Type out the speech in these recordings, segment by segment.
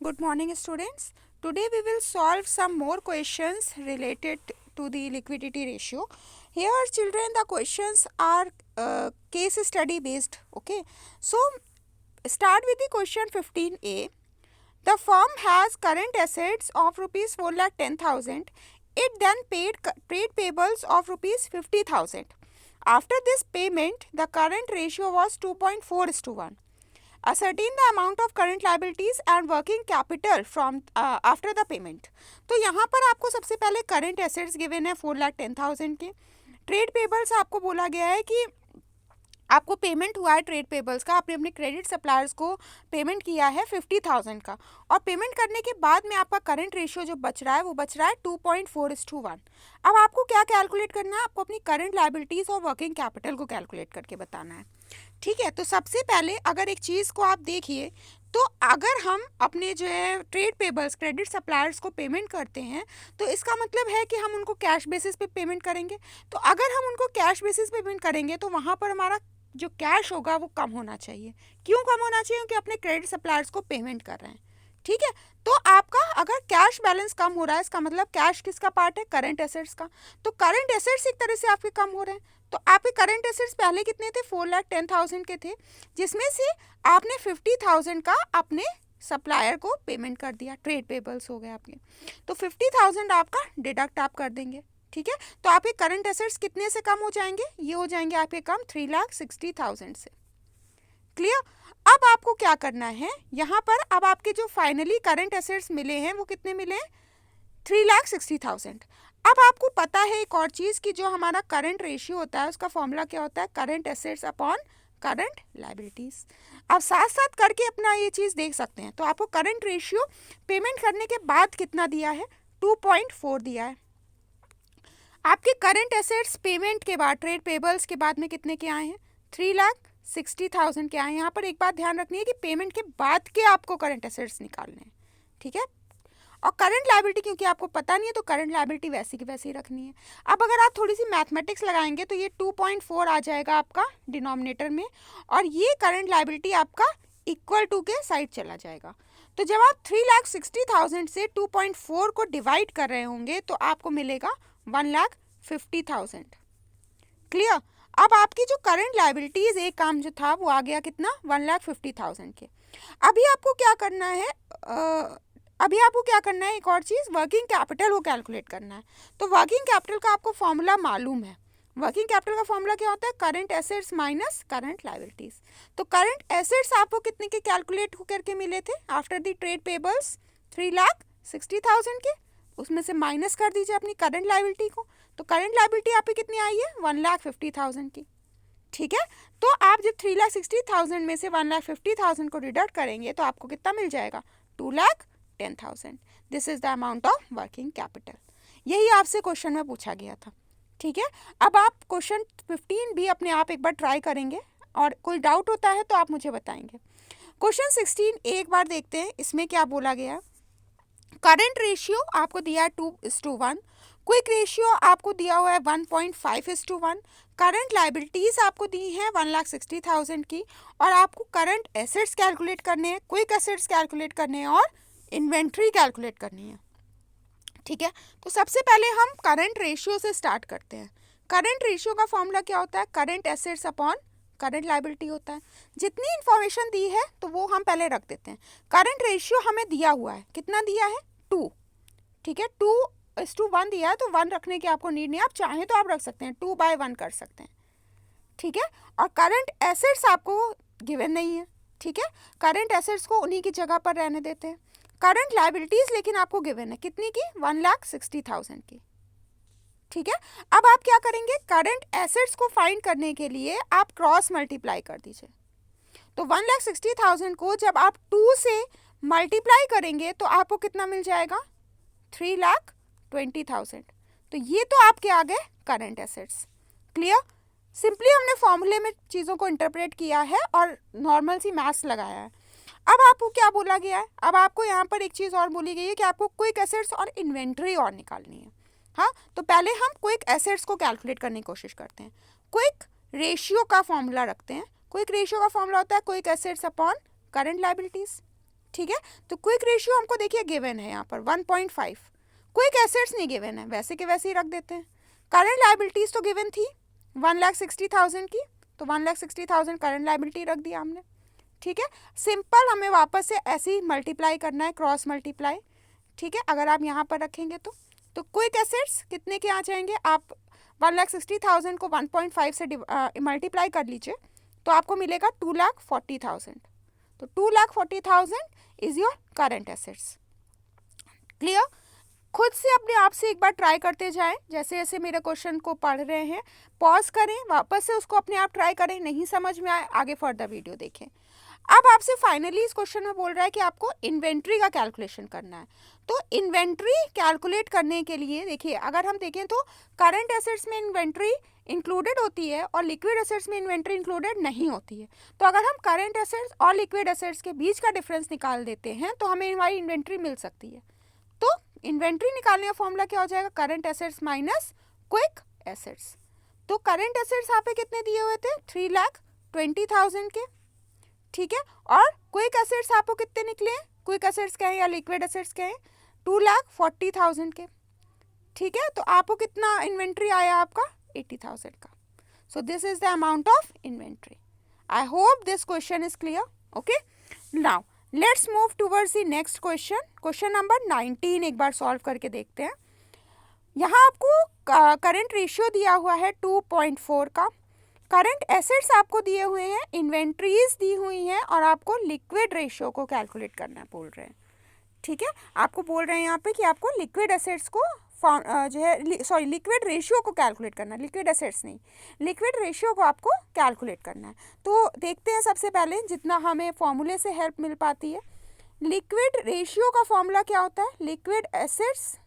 Good morning, students. Today we will solve some more questions related to the liquidity ratio. Here, children, the questions are case study based. Okay, so start with the question 15a. The firm has current assets of rupees 4,10,000. It then paid trade payables of rupees 50,000. After this payment, the current ratio was 2.4:1. Ascertain the amount of current liabilities and working capital from after the payment. तो यहाँ पर आपको सबसे पहले current assets given है 4,10,000 के. Trade payables आपको बोला गया है कि आपको पेमेंट हुआ है ट्रेड पेबल्स का, आपने अपने क्रेडिट सप्लायर्स को पेमेंट किया है 50,000 का, और पेमेंट करने के बाद में आपका करंट रेशियो जो बच रहा है वो बच रहा है 2.4:1. अब आपको क्या कैलकुलेट करना है? आपको अपनी करंट लायबिलिटीज और वर्किंग कैपिटल को कैलकुलेट करके बताना है. ठीक है, तो सबसे पहले अगर एक चीज़ को आप देखिए तो अगर हम अपने जो है ट्रेड पेबल्स क्रेडिट सप्लायर्स को पेमेंट करते हैं तो इसका मतलब है कि हम उनको कैश बेसिस पे पेमेंट करेंगे. तो अगर हम उनको कैश बेसिस पे पेमेंट करेंगे तो वहाँ पर हमारा जो कैश होगा वो कम होना चाहिए. क्यों कम होना चाहिए? क्योंकि अपने क्रेडिट सप्लायर्स को पेमेंट कर रहे हैं. ठीक है, तो आपका अगर कैश बैलेंस कम हो रहा है इसका मतलब कैश किसका पार्ट है? करंट एसेट्स का. तो करंट एसेट्स एक तरह से आपके कम हो रहे हैं. तो आपके करंट एसेट्स पहले कितने थे? 4,10,000 के थे, जिसमें से आपने 50,000 का अपने सप्लायर को पेमेंट कर दिया. ट्रेड पेबल्स हो गए आपके. तो 50,000 आपका डिडक्ट आप कर देंगे. ठीक है, तो आपके करंट एसेट्स कितने से कम हो जाएंगे? ये हो जाएंगे आपके कम 3,60,000 से. क्लियर? अब आपको क्या करना है यहाँ पर? अब आपके जो फाइनली करंट एसेट्स मिले हैं वो कितने मिले हैं? 3,60,000. अब आपको पता है एक और चीज़ कि जो हमारा करंट रेशियो होता है उसका फॉर्मूला क्या होता है? Current assets upon current liabilities. आप साथ साथ करके अपना ये चीज़ देख सकते हैं. तो आपको करंट रेशियो पेमेंट करने के बाद कितना दिया है? 2.4 दिया है. आपके करंट एसेट्स पेमेंट के बाद ट्रेड पेबल्स के बाद में कितने के आए हैं? 3,60,000 के आए हैं. यहाँ पर एक बात ध्यान रखनी है कि पेमेंट के बाद के आपको करंट एसेट्स निकालने हैं. ठीक है, और करंट लायबिलिटी क्योंकि आपको पता नहीं है तो करंट लायबिलिटी वैसी की वैसी रखनी है. अब अगर आप थोड़ी सी मैथमेटिक्स लगाएंगे तो ये 2.4 आ जाएगा आपका डिनोमिनेटर में, और ये करंट लायबिलिटी आपका इक्वल टू के साइड चला जाएगा. तो जब आप 3,60,000 से 2.4 को डिवाइड कर रहे होंगे तो आपको मिलेगा 1,50,000. क्लियर? अब आपकी जो करंट लायबिलिटीज एक काम जो था वो आ गया कितना? 1,50,000 के. अभी आपको क्या करना है? एक और चीज़, वर्किंग कैपिटल को कैलकुलेट करना है. तो वर्किंग कैपिटल का आपको फॉर्मूला मालूम है. वर्किंग कैपिटल का फॉर्मूला क्या होता है? Current assets minus current liabilities. तो करंट एसेट्स आपको कितने के कैलकुलेट करके मिले थे आफ्टर द ट्रेड पेबल्स? 3,60,000 के. उसमें से माइनस कर दीजिए अपनी करंट लायबिलिटी को. तो करंट लायबिलिटी आप पे कितनी आई है? 1,50,000 की. ठीक है, तो आप जब 3,60,000 में से 1,50,000 को डिडक्ट करेंगे तो आपको कितना मिल जाएगा? 2,10,000. This is the amount of working capital. यही आपसे क्वेश्चन में पूछा गया था. ठीक है, अब आप क्वेश्चन 15 भी अपने आप एक बार ट्राई करेंगे और कोई डाउट होता है तो आप मुझे बताएंगे. क्वेश्चन 16 एक बार देखते हैं इसमें क्या बोला गया. करंट रेशियो आपको दिया है 2:1. क्विक रेशियो आपको दिया हुआ है 1.5:1. करंट लायबिलिटीज आपको दी हैं 1,60,000 की, और आपको करंट एसेट्स कैलकुलेट करने हैं, क्विक एसेट्स कैलकुलेट करने हैं और इन्वेंट्री कैलकुलेट करनी है. ठीक है, तो सबसे पहले हम करंट रेशियो से स्टार्ट करते हैं. करंट रेशियो का फॉर्मूला क्या होता है? Current assets upon current liability होता है. जितनी इंफॉर्मेशन दी है तो वो हम पहले रख देते हैं. करंट रेशियो हमें दिया हुआ है, कितना दिया है? 2. ठीक है, 2:1 दिया है तो 1 रखने की आपको नीड नहीं. आप चाहें तो आप रख सकते हैं, 2/1 कर सकते हैं. ठीक है, और करंट एसेट्स आपको गिवन नहीं है. ठीक है, करंट एसेट्स को उन्हीं की जगह पर रहने देते हैं. करंट लायबिलिटीज लेकिन आपको गिवन है कितनी की? 1,60,000 की. ठीक है, अब आप क्या करेंगे? करंट एसेट्स को फाइंड करने के लिए आप क्रॉस मल्टीप्लाई कर दीजिए. तो 1,60,000 को जब आप 2 से मल्टीप्लाई करेंगे तो आपको कितना मिल जाएगा? 3,20,000. तो ये तो आपके आ गए करंट एसेट्स. क्लियर? सिंपली हमने फॉर्मूले में चीज़ों को इंटरप्रेट किया है और नॉर्मल सी मैथ्स लगाया है. अब आपको क्या बोला गया है? अब आपको यहाँ पर एक चीज़ और बोली गई है कि आपको क्विक एसेट्स और इन्वेंट्री और निकालनी है. हाँ, तो पहले हम क्विक एसेट्स को कैलकुलेट करने की कोशिश करते हैं. क्विक रेशियो का फॉर्मूला रखते हैं. क्विक रेशियो का फॉर्मूला होता है quick assets upon current liabilities. ठीक है, तो क्विक रेशियो हमको देखिए गिवन है यहाँ पर 1.5। क्विक एसेट्स नहीं गिवन है, वैसे के वैसे ही रख देते हैं। करंट लाइबिलिटीज तो गिवन थी 1,60,000 की, तो 1,60,000 करंट लाइबिलिटी रख दिया हमने। ठीक है, सिंपल हमें वापस से ऐसे ही मल्टीप्लाई करना है, क्रॉस मल्टीप्लाई। ठीक है, अगर आप यहाँ पर रखेंगे तो क्विक एसेट्स कितने के आ जाएंगे, आप 1,60,000 को 1.5 से मल्टीप्लाई कर लीजिए तो आपको मिलेगा 2,40,000। तो 2,40,000 is your current assets. Clear? खुद से अपने आप से एक बार ट्राई करते जाएं, जैसे जैसे मेरे क्वेश्चन को पढ़ रहे हैं पॉज करें, वापस से उसको अपने आप ट्राई करें, नहीं समझ में आए आगे फर्दर वीडियो देखें। अब आपसे फाइनली इस क्वेश्चन में बोल रहा है कि आपको इन्वेंट्री का कैलकुलेशन करना है। तो इन्वेंट्री कैलकुलेट करने के लिए देखिए, अगर हम देखें तो करंट एसेट्स में इन्वेंट्री इंक्लूडेड होती है और लिक्विड एसेट्स में इन्वेंट्री इंक्लूडेड नहीं होती है। तो अगर हम करंट एसेट्स और लिक्विड एसेट्स के बीच का डिफरेंस निकाल देते हैं तो हमें हमारी इन्वेंट्री मिल सकती है। तो इन्वेंट्री निकालने का फॉर्मूला क्या हो जाएगा, current assets minus quick assets. तो करंट एसेट्स यहाँ पे कितने दिए हुए थे, 3,20,000 के। ठीक है, और क्विक एसेट्स आपको कितने निकले हैं, क्विक एसेट्स कहें या लिक्विड एसेट्स कहें, 2,40,000 के। ठीक है, तो आपको कितना इन्वेंट्री आया आपका, 80,000 का। So this is the amount of inventory. I hope this question is clear. Okay, now let's move towards the next question. Question number 19 एक बार सॉल्व करके देखते हैं। यहाँ आपको करंट रेशियो दिया हुआ है 2.4 का, करंट एसेट्स आपको दिए हुए हैं, इन्वेंट्रीज दी हुई हैं और आपको लिक्विड रेशियो को कैलकुलेट करना बोल रहे हैं। ठीक है, आपको बोल रहे हैं यहाँ पे कि आपको लिक्विड एसेट्स को जो है सॉरी लिक्विड रेशियो को कैलकुलेट करना है, लिक्विड एसेट्स नहीं, लिक्विड रेशियो को आपको कैलकुलेट करना है। तो देखते हैं सबसे पहले जितना हमें फॉर्मूले से हेल्प मिल पाती है। लिक्विड रेशियो का फॉर्मूला क्या होता है, लिक्विड एसेट्स,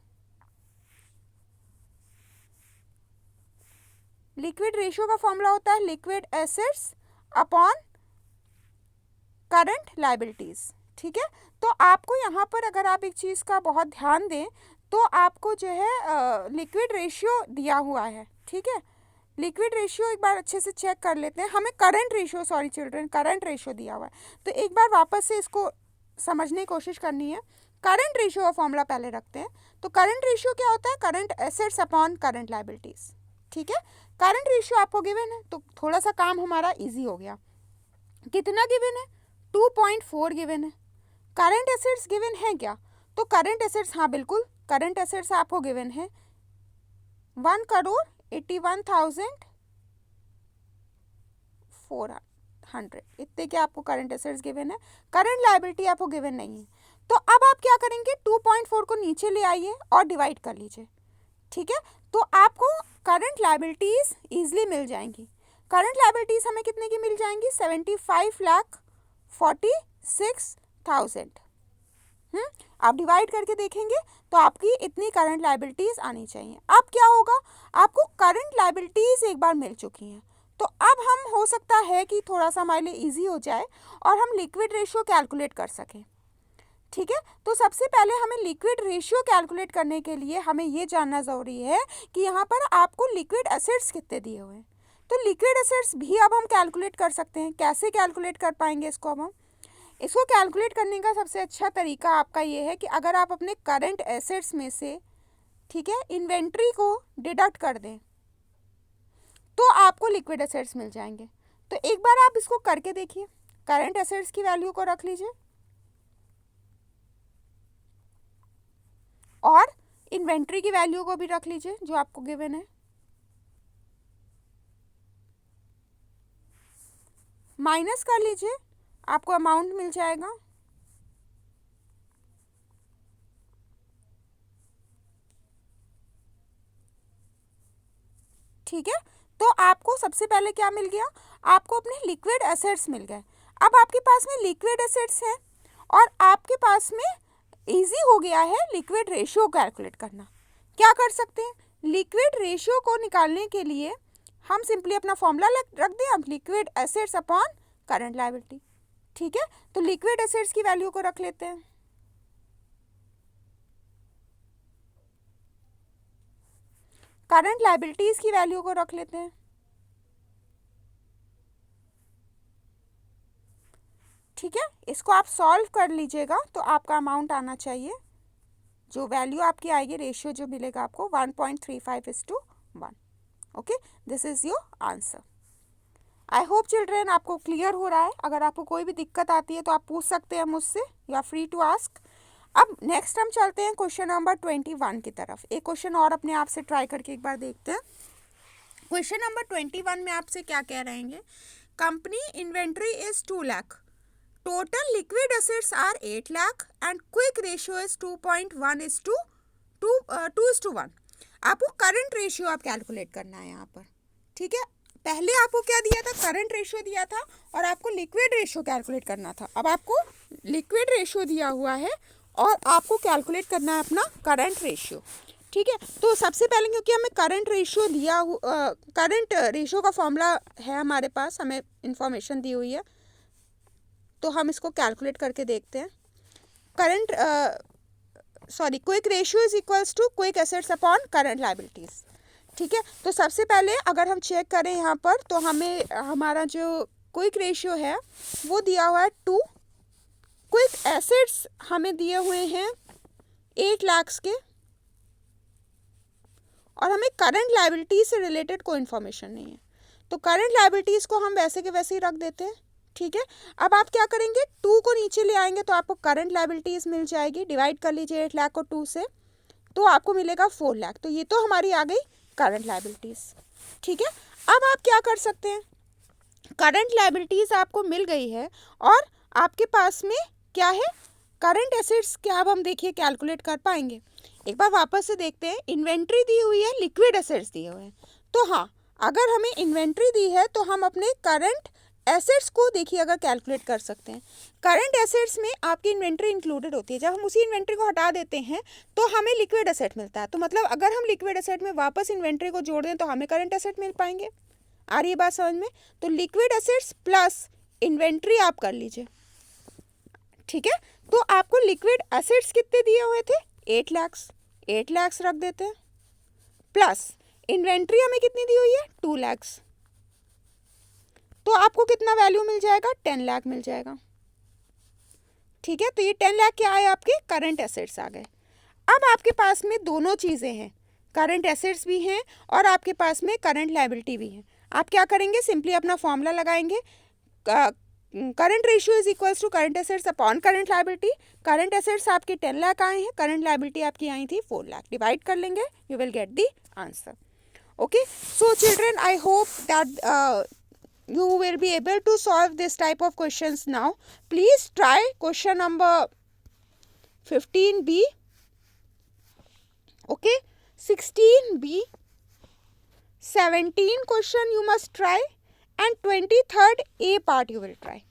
लिक्विड रेशियो का फॉर्मूला होता है liquid assets upon current liabilities. ठीक है, तो आपको यहाँ पर अगर आप एक चीज़ का बहुत ध्यान दें तो आपको जो है लिक्विड रेशियो दिया हुआ है। ठीक है, लिक्विड रेशियो एक बार अच्छे से चेक कर लेते हैं, हमें current ratio, sorry children, current ratio दिया हुआ है, तो एक बार वापस से इसको समझने की कोशिश करनी है। करंट रेशियो का फॉर्मूला पहले रखते हैं। तो करंट रेशियो क्या होता है, current assets upon current liabilities. ठीक है, करंट रेशियो आपको गिवन है तो थोड़ा सा काम हमारा इजी हो गया। कितना गिवन है, 2.4 गिवन है। करंट एसेट्स गिवन है क्या, तो करंट एसेट्स, हाँ बिल्कुल, करंट एसेट्स आपको गिवन है 1,81,400, इतने के आपको करंट एसेट्स गिवन है। करंट लायबिलिटी आपको गिवन नहीं है। तो अब आप क्या करेंगे, 2.4 को नीचे ले आइए और डिवाइड कर लीजिए। ठीक है, तो आपको करंट लायबिलिटीज इजीली मिल जाएंगी। करंट लायबिलिटीज हमें कितने की मिल जाएंगी, 75,46,000। आप डिवाइड करके देखेंगे तो आपकी इतनी करंट लायबिलिटीज आनी चाहिए। अब क्या होगा, आपको करंट लायबिलिटीज एक बार मिल चुकी हैं, तो अब हम हो सकता है कि थोड़ा सा हमारे लिए ईजी हो जाए और हम लिक्विड रेशियो कैलकुलेट कर सकें। ठीक है, तो सबसे पहले हमें लिक्विड रेशियो कैलकुलेट करने के लिए हमें ये जानना ज़रूरी है कि यहाँ पर आपको लिक्विड एसेट्स कितने दिए हुए हैं। तो लिक्विड एसेट्स भी अब हम कैलकुलेट कर सकते हैं। कैसे कैलकुलेट कर पाएंगे इसको, अब हम इसको कैलकुलेट करने का सबसे अच्छा तरीका आपका ये है कि अगर आप अपने करंट एसेट्स में से, ठीक है, इन्वेंट्री को डिडक्ट कर दें तो आपको लिक्विड एसेट्स मिल जाएंगे। तो एक बार आप इसको करके देखिए, करंट एसेट्स की वैल्यू को रख लीजिए और इन्वेंट्री की वैल्यू को भी रख लीजिए जो आपको गिवन है, माइनस कर लीजिए, आपको अमाउंट मिल जाएगा। ठीक है, तो आपको सबसे पहले क्या मिल गया, आपको अपने लिक्विड एसेट्स मिल गए। अब आपके पास में लिक्विड एसेट्स है और आपके पास में इजी हो गया है लिक्विड रेशियो कैलकुलेट करना। क्या कर सकते हैं, लिक्विड रेशियो को निकालने के लिए हम सिंपली अपना फॉर्मूला रख दें, अब liquid assets upon current liability. ठीक है, तो लिक्विड एसेट्स की वैल्यू को रख लेते हैं, करंट लायबिलिटीज की वैल्यू को रख लेते हैं। ठीक है, इसको आप सॉल्व कर लीजिएगा तो आपका अमाउंट आना चाहिए, जो वैल्यू आपकी आएगी, रेशियो जो मिलेगा आपको 1.35:1. Okay, this is your answer. I hope children आपको क्लियर हो रहा है. अगर आपको कोई भी दिक्कत आती है तो आप पूछ सकते हैं मुझसे, you are free to ask. अब नेक्स्ट हम चलते हैं क्वेश्चन नंबर 21 की तरफ. एक क्वेश्चन और अपने आप से ट्राई करके एक बार देखते हैं. क्वेश्चन नंबर 21 में आपसे क्या कह रहे हैं, company inventory is 2 lakh, total liquid assets are 8 lakh and quick ratio is 2.1:1. आपको करंट रेशियो आप कैलकुलेट करना है यहाँ पर. ठीक है, पहले आपको क्या दिया था, करंट रेशियो दिया था और आपको लिक्विड रेशियो कैलकुलेट करना था. अब आपको लिक्विड रेशियो दिया हुआ है और आपको कैलकुलेट करना है अपना करंट रेशियो. ठीक है, तो सबसे पहले क्योंकि हमें करंट रेशियो का फॉर्मूला है हमारे पास, हमें इंफॉर्मेशन दी हुई है, तो हम इसको कैलकुलेट करके देखते हैं. Quick ratio is equals to quick assets upon current liabilities. ठीक है, तो सबसे पहले अगर हम चेक करें यहाँ पर तो हमें हमारा जो क्विक रेशियो है वो दिया हुआ है 2. क्विक एसेट्स हमें दिए हुए हैं 8 लाख के और हमें करंट लायबिलिटीज से रिलेटेड कोई इन्फॉर्मेशन नहीं है, तो करंट लायबिलिटीज़ को हम वैसे के वैसे ही रख देते हैं. ठीक है, अब आप क्या करेंगे, 2 को नीचे ले आएंगे तो आपको करंट लायबिलिटीज़ मिल जाएगी. डिवाइड कर लीजिए 8 लाख को 2 से तो आपको मिलेगा 4 लाख. तो ये तो हमारी आ गई करंट लायबिलिटीज़. ठीक है, अब आप क्या कर सकते हैं, करंट लायबिलिटीज़ आपको मिल गई है और आपके पास में क्या है, करंट एसेट्स. क्या अब हम देखिए कैलकुलेट कर पाएंगे. एक बार वापस से देखते हैं, इन्वेंट्री दी हुई है, लिक्विड एसेट्स दिए हुए हैं. तो हाँ, अगर हमें इन्वेंट्री दी है तो हम अपने करंट एसेट्स को देखिए अगर कैलकुलेट कर सकते हैं. करंट एसेट्स में आपकी इन्वेंट्री इंक्लूडेड होती है. जब हम उसी इन्वेंट्री को हटा देते हैं तो हमें लिक्विड एसेट मिलता है. तो मतलब अगर हम लिक्विड एसेट में वापस इन्वेंट्री को जोड़ दें तो हमें करंट एसेट मिल पाएंगे. आ रही है बात समझ में. तो लिक्विड एसेट्स प्लस इन्वेंट्री आप कर लीजिए. ठीक है, तो आपको लिक्विड एसेट्स कितने दिए हुए थे, 8 लाख. 8 लाख रख देते हैं प्लस इन्वेंट्री हमें कितनी दी हुई है, 2 लाख. तो आपको कितना वैल्यू मिल जाएगा, 10 लाख मिल जाएगा. ठीक है, तो ये 10 लाख क्या है, आपके करंट एसेट्स आ गए. अब आपके पास में दोनों चीज़ें हैं, करंट एसेट्स भी हैं और आपके पास में करंट लायबिलिटी भी है. आप क्या करेंगे, सिंपली अपना फॉर्मूला लगाएंगे, current ratio is equals to current assets upon current liability. Current assets आपके 10 लाख आए हैं, करंट लायबिलिटी आपकी आई थी 4 लाख. डिवाइड कर लेंगे, you will get the answer. Okay, so children, I hope that you will be able to solve this type of questions now. Please try question number 15B. Okay, 16B, 17 question you must try and 23rd A part you will try.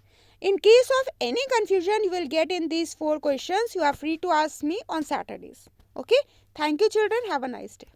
In case of any confusion you will get in these 4 questions, you are free to ask me on Saturdays. Okay, thank you children, have a nice day.